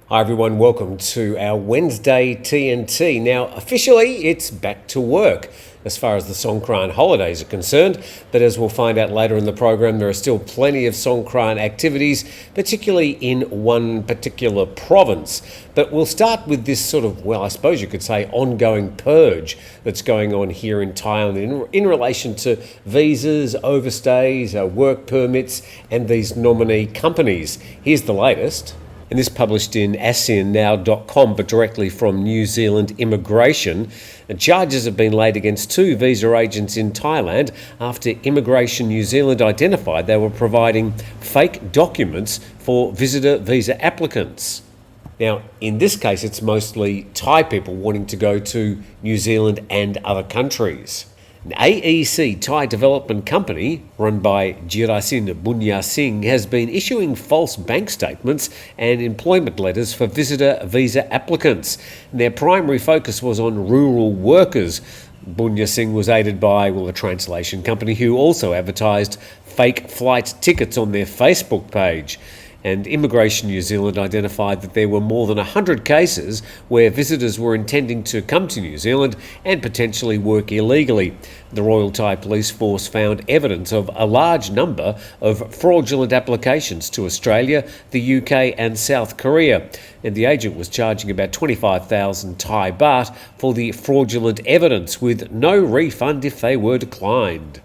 Hi everyone, welcome to our Wednesday TNT. Now, officially, it's back to work as far as the Songkran holidays are concerned, but as we'll find out later in the program, there are still plenty of Songkran activities, particularly in one particular province. But we'll start with this sort of, well, I suppose you could say, ongoing purge that's going on here in Thailand in relation to visas, overstays, work permits, and these nominee companies. Here's the latest. And this published in ASEANnow.com, but directly from New Zealand Immigration. And charges have been laid against two visa agents in Thailand after Immigration New Zealand identified they were providing fake documents for visitor visa applicants. Now, in this case, it's mostly Thai people wanting to go to New Zealand and other countries. An AEC Thai development company, run by Jirasin Bunya Singh, has been issuing false bank statements and employment letters for visitor visa applicants. And their primary focus was on rural workers. Bunya Singh was aided by, a translation company who also advertised fake flight tickets on their Facebook page. And Immigration New Zealand identified that there were more than 100 cases where visitors were intending to come to New Zealand and potentially work illegally. The Royal Thai Police Force found evidence of a large number of fraudulent applications to Australia, the UK and South Korea. And the agent was charging about 25,000 Thai baht for the fraudulent evidence, with no refund if they were declined.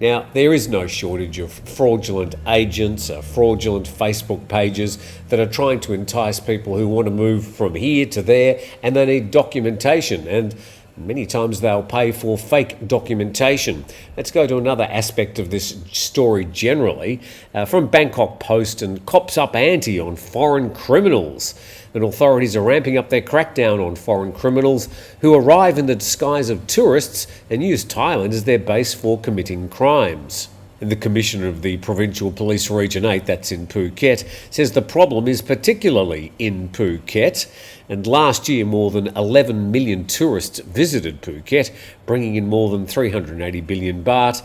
Now, there is no shortage of fraudulent agents, fraudulent Facebook pages that are trying to entice people who want to move from here to there, and they need documentation, and many times they'll pay for fake documentation. Let's go to another aspect of this story generally. From Bangkok Post, and cops up ante on foreign criminals. And authorities are ramping up their crackdown on foreign criminals who arrive in the disguise of tourists and use Thailand as their base for committing crimes. And the Commissioner of the Provincial Police Region 8, that's in Phuket, says the problem is particularly in Phuket. And last year, more than 11 million tourists visited Phuket, bringing in more than 380 billion baht.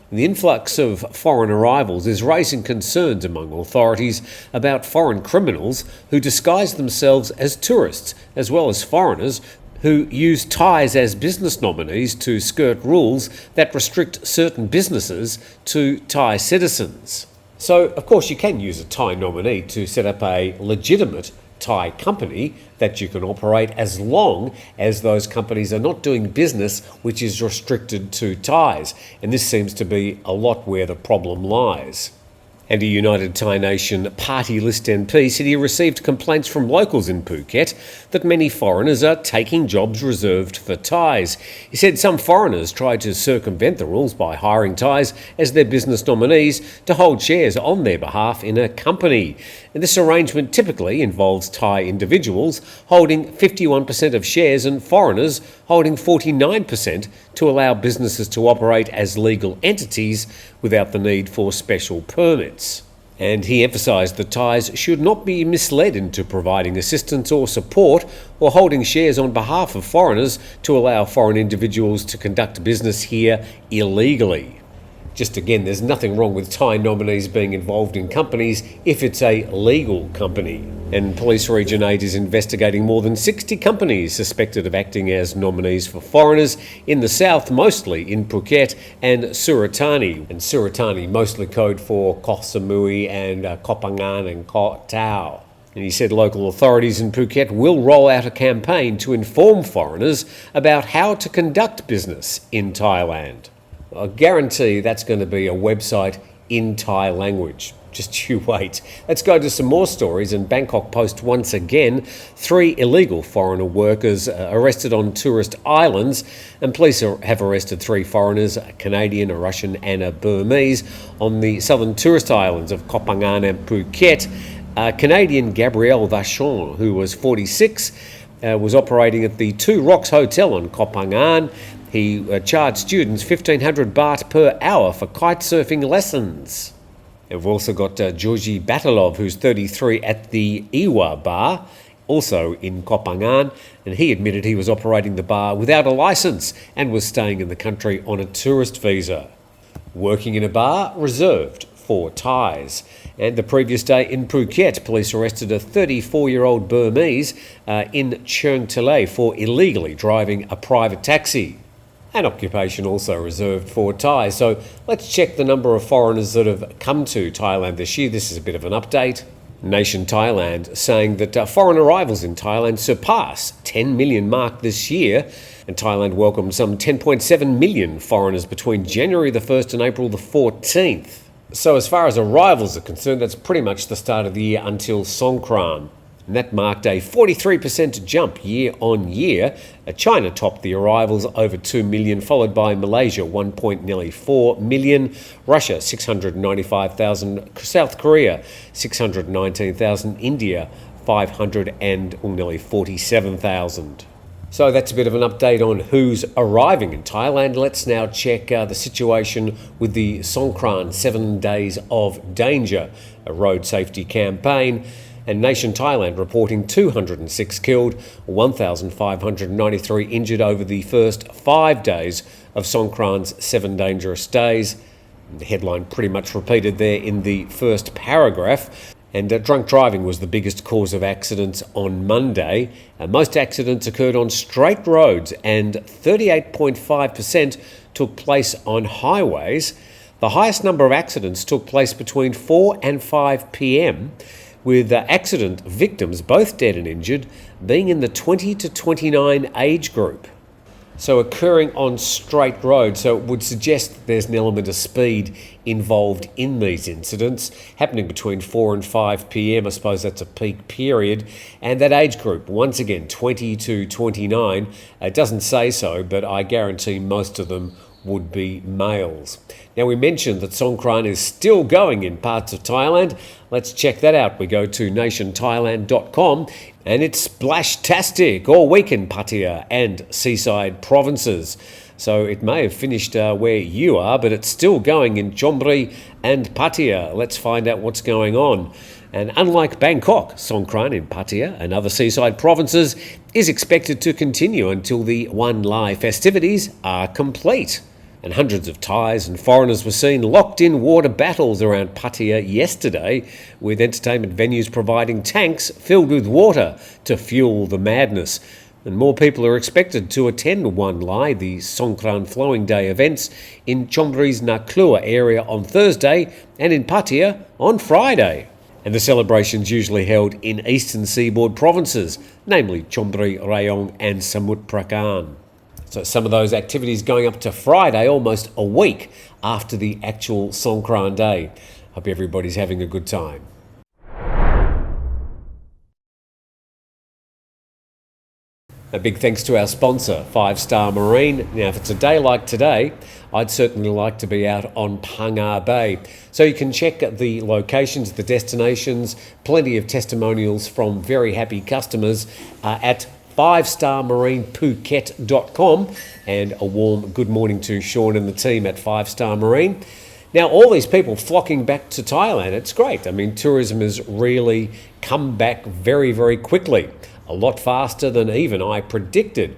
The influx of foreign arrivals is raising concerns among authorities about foreign criminals who disguise themselves as tourists, as well as foreigners who use Thais as business nominees to skirt rules that restrict certain businesses to Thai citizens. So, of course, you can use a Thai nominee to set up a legitimate Thai company that you can operate, as long as those companies are not doing business which is restricted to Thais. And this seems to be a lot where the problem lies. And a United Thai Nation party list MP said he received complaints from locals in Phuket that many foreigners are taking jobs reserved for Thais. He said some foreigners tried to circumvent the rules by hiring Thais as their business nominees to hold shares on their behalf in a company. And this arrangement typically involves Thai individuals holding 51% of shares and foreigners holding 49% to allow businesses to operate as legal entities without the need for special permits. And he emphasised that Thais should not be misled into providing assistance or support or holding shares on behalf of foreigners to allow foreign individuals to conduct business here illegally. Just again, there's nothing wrong with Thai nominees being involved in companies if it's a legal company. And Police Region 8 is investigating more than 60 companies suspected of acting as nominees for foreigners in the south, mostly in Phuket and Suratani. And Suratani mostly code for Koh Samui and Koh Phangan and Koh Tao. And he said local authorities in Phuket will roll out a campaign to inform foreigners about how to conduct business in Thailand. I guarantee that's going to be a website in Thai language. Just you wait. Let's go to some more stories. In Bangkok Post once again, 3 illegal foreigner workers arrested on tourist islands, and police have arrested 3 foreigners, a Canadian, a Russian and a Burmese, on the southern tourist islands of Koh Phangan and Phuket. Canadian Gabrielle Vachon, who was 46, was operating at the Two Rocks Hotel on Koh Phangan. He charged students 1,500 baht per hour for kite surfing lessons. And we've also got Georgi Batalov, who's 33, at the Iwa bar, also in Koh Phangan, and he admitted he was operating the bar without a licence and was staying in the country on a tourist visa. Working in a bar reserved 4 Thais. And the previous day in Phuket, police arrested a 34-year-old Burmese in Cheung Talay for illegally driving a private taxi. An occupation also reserved for Thai. So let's check the number of foreigners that have come to Thailand this year. This is a bit of an update. Nation Thailand saying that foreign arrivals in Thailand surpass 10 million mark this year, and Thailand welcomed some 10.7 million foreigners between January the 1st and April the 14th. So as far as arrivals are concerned, that's pretty much the start of the year until Songkran. And that marked a 43% jump year on year. China topped the arrivals over 2 million, followed by Malaysia, 1.4 million, Russia, 695,000, South Korea, 619,000, India, 500 and nearly 47,000. So that's a bit of an update on who's arriving in Thailand. Let's now check the situation with the Songkran 7 Days of Danger, a road safety campaign. And Nation Thailand reporting 206 killed, 1,593 injured over the first 5 days of Songkran's 7 dangerous days. The headline pretty much repeated there in the first paragraph. And drunk driving was the biggest cause of accidents on Monday. Most accidents occurred on straight roads and 38.5% took place on highways. The highest number of accidents took place between 4 and 5 p.m, with accident victims, both dead and injured, being in the 20 to 29 age group. So occurring on straight roads, so it would suggest that there's an element of speed involved in these incidents, happening between 4 and 5 p.m, I suppose that's a peak period, and that age group, once again, 20 to 29, it doesn't say so, but I guarantee most of them would be males. Now, we mentioned that Songkran is still going in parts of Thailand. Let's check that out. We go to nationthailand.com and it's splash-tastic all week in Pattaya and seaside provinces. So it may have finished where you are, but it's still going in Chon Buri and Pattaya. Let's find out what's going on. And unlike Bangkok, Songkran in Pattaya and other seaside provinces is expected to continue until the One Lai festivities are complete. And hundreds of Thais and foreigners were seen locked in water battles around Pattaya yesterday, with entertainment venues providing tanks filled with water to fuel the madness. And more people are expected to attend One Lai, the Songkran Flowing Day events, in Chon Buri's Naklua area on Thursday and in Pattaya on Friday. And the celebrations usually held in eastern seaboard provinces, namely Chon Buri, Rayong and Samut Prakan. So some of those activities going up to Friday, almost a week after the actual Songkran day. Hope everybody's having a good time. A big thanks to our sponsor, 5 Star Marine. Now, if it's a day like today, I'd certainly like to be out on Phangar Bay. So you can check the locations, the destinations, plenty of testimonials from very happy customers at 5starmarinephuket.com, and a warm good morning to Sean and the team at 5 Star Marine. Now, all these people flocking back to Thailand, it's great. I mean, tourism has really come back very, very quickly, a lot faster than even I predicted.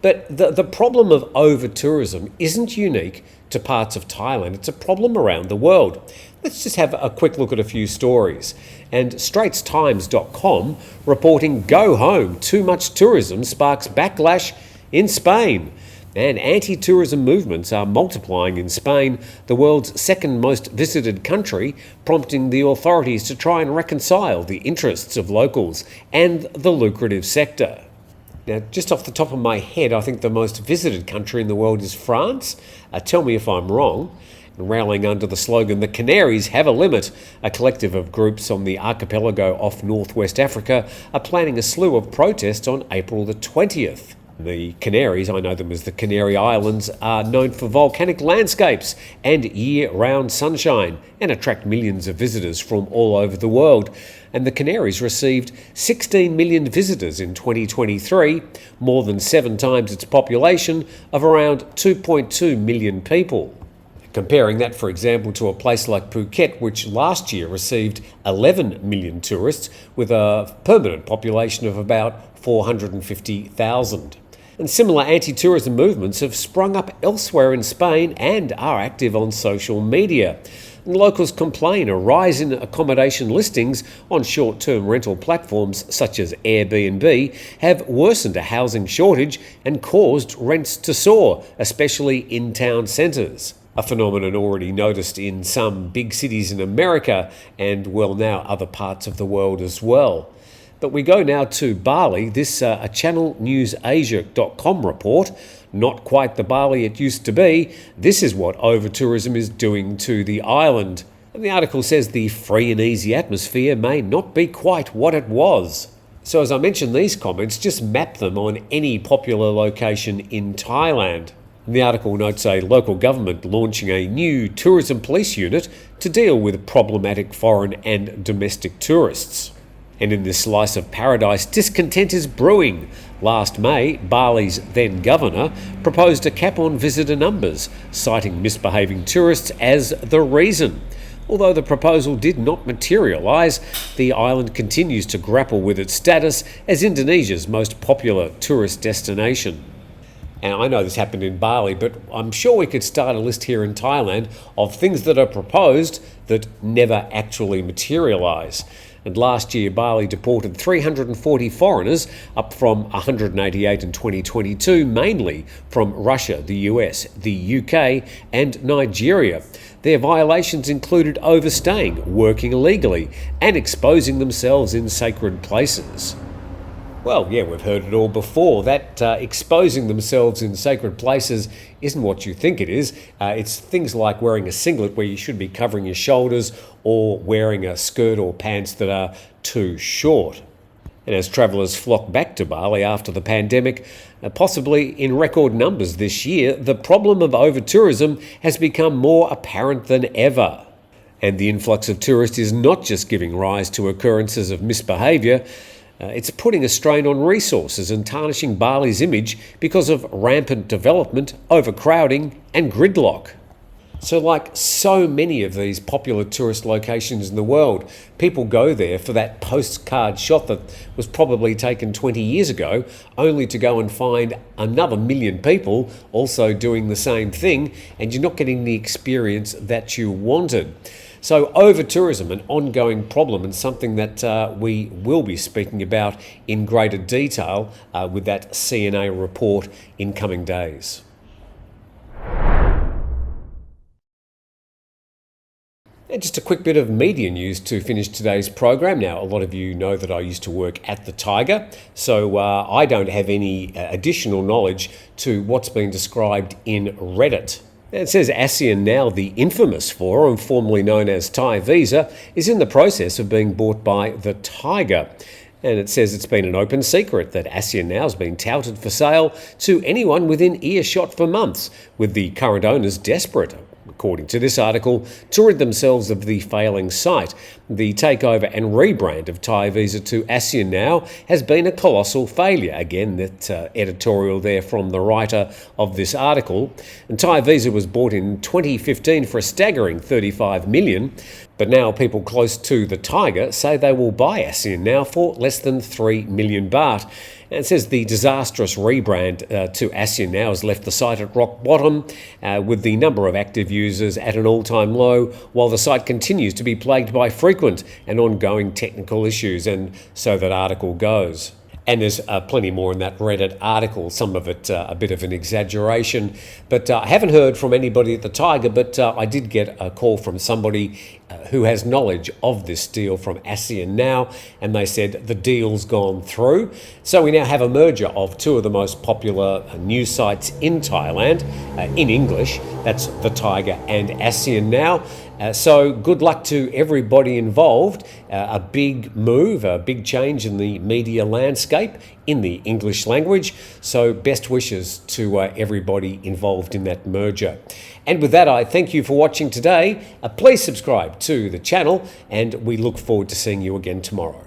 But the problem of over-tourism isn't unique to parts of Thailand. It's a problem around the world. Let's just have a quick look at a few stories. And StraitsTimes.com reporting go home, too much tourism sparks backlash in Spain. And anti-tourism movements are multiplying in Spain, the world's second most visited country, prompting the authorities to try and reconcile the interests of locals and the lucrative sector. Now, just off the top of my head, I think the most visited country in the world is France. Tell me if I'm wrong. Rallying under the slogan, "The Canaries have a limit," a collective of groups on the archipelago off northwest Africa are planning a slew of protests on April the 20th. The Canaries, I know them as the Canary Islands, are known for volcanic landscapes and year-round sunshine and attract millions of visitors from all over the world. And the Canaries received 16 million visitors in 2023, more than 7 times its population of around 2.2 million people. Comparing that, for example, to a place like Phuket, which last year received 11 million tourists with a permanent population of about 450,000. And similar anti-tourism movements have sprung up elsewhere in Spain and are active on social media. and locals complain a rise in accommodation listings on short-term rental platforms such as Airbnb have worsened a housing shortage and caused rents to soar, especially in town centres. A phenomenon already noticed in some big cities in America and, well, now other parts of the world as well. But we go now to Bali. This a channelnewsasia.com report. Not quite the Bali it used to be. This is what over-tourism is doing to the island. And the article says the free and easy atmosphere may not be quite what it was. So as I mentioned these comments, just map them on any popular location in Thailand. The article notes a local government launching a new tourism police unit to deal with problematic foreign and domestic tourists. And in this slice of paradise, discontent is brewing. Last May, Bali's then governor proposed a cap on visitor numbers, citing misbehaving tourists as the reason. Although the proposal did not materialise, the island continues to grapple with its status as Indonesia's most popular tourist destination. And I know this happened in Bali, but I'm sure we could start a list here in Thailand of things that are proposed that never actually materialise. And last year, Bali deported 340 foreigners, up from 188 in 2022, mainly from Russia, the US, the UK and Nigeria. Their violations included overstaying, working illegally and exposing themselves in sacred places. Well, yeah, we've heard it all before. That exposing themselves in sacred places isn't what you think it is. It's things like wearing a singlet where you should be covering your shoulders or wearing a skirt or pants that are too short. And as travellers flock back to Bali after the pandemic, possibly in record numbers this year, the problem of over-tourism has become more apparent than ever. And the influx of tourists is not just giving rise to occurrences of misbehaviour, it's putting a strain on resources and tarnishing Bali's image because of rampant development, overcrowding and gridlock. So like so many of these popular tourist locations in the world, people go there for that postcard shot that was probably taken 20 years ago, only to go and find another million people also doing the same thing, and you're not getting the experience that you wanted. So over-tourism, an ongoing problem and something that we will be speaking about in greater detail with that CNA report in coming days. And just a quick bit of media news to finish today's program. Now, a lot of you know that I used to work at the Thaiger, so I don't have any additional knowledge to what's been described in Reddit. It says ASEAN Now, the infamous forum formerly known as Thai Visa, is in the process of being bought by the Thaiger. And it says it's been an open secret that ASEAN Now has been touted for sale to anyone within earshot for months, with the current owners desperate, according to this article, to rid themselves of the failing site. The takeover and rebrand of Thai Visa to ASEAN Now has been a colossal failure. Again, that editorial there from the writer of this article. And Thai Visa was bought in 2015 for a staggering $35 million. But now people close to the Thaiger say they will buy ASEAN Now for less than 3 million baht. And it says the disastrous rebrand to ASEAN Now has left the site at rock bottom, with the number of active users at an all-time low, while the site continues to be plagued by frequent and ongoing technical issues, and so that article goes. And there's plenty more in that Reddit article, some of it a bit of an exaggeration. But I haven't heard from anybody at the Thaiger, but I did get a call from somebody who has knowledge of this deal from ASEAN Now, and they said the deal's gone through. So we now have a merger of two of the most popular news sites in Thailand, in English. That's the Thaiger and ASEAN Now. So good luck to everybody involved. A big move, a big change in the media landscape in the English language. So best wishes to everybody involved in that merger. And with that, I thank you for watching today. Please subscribe to the channel, and we look forward to seeing you again tomorrow.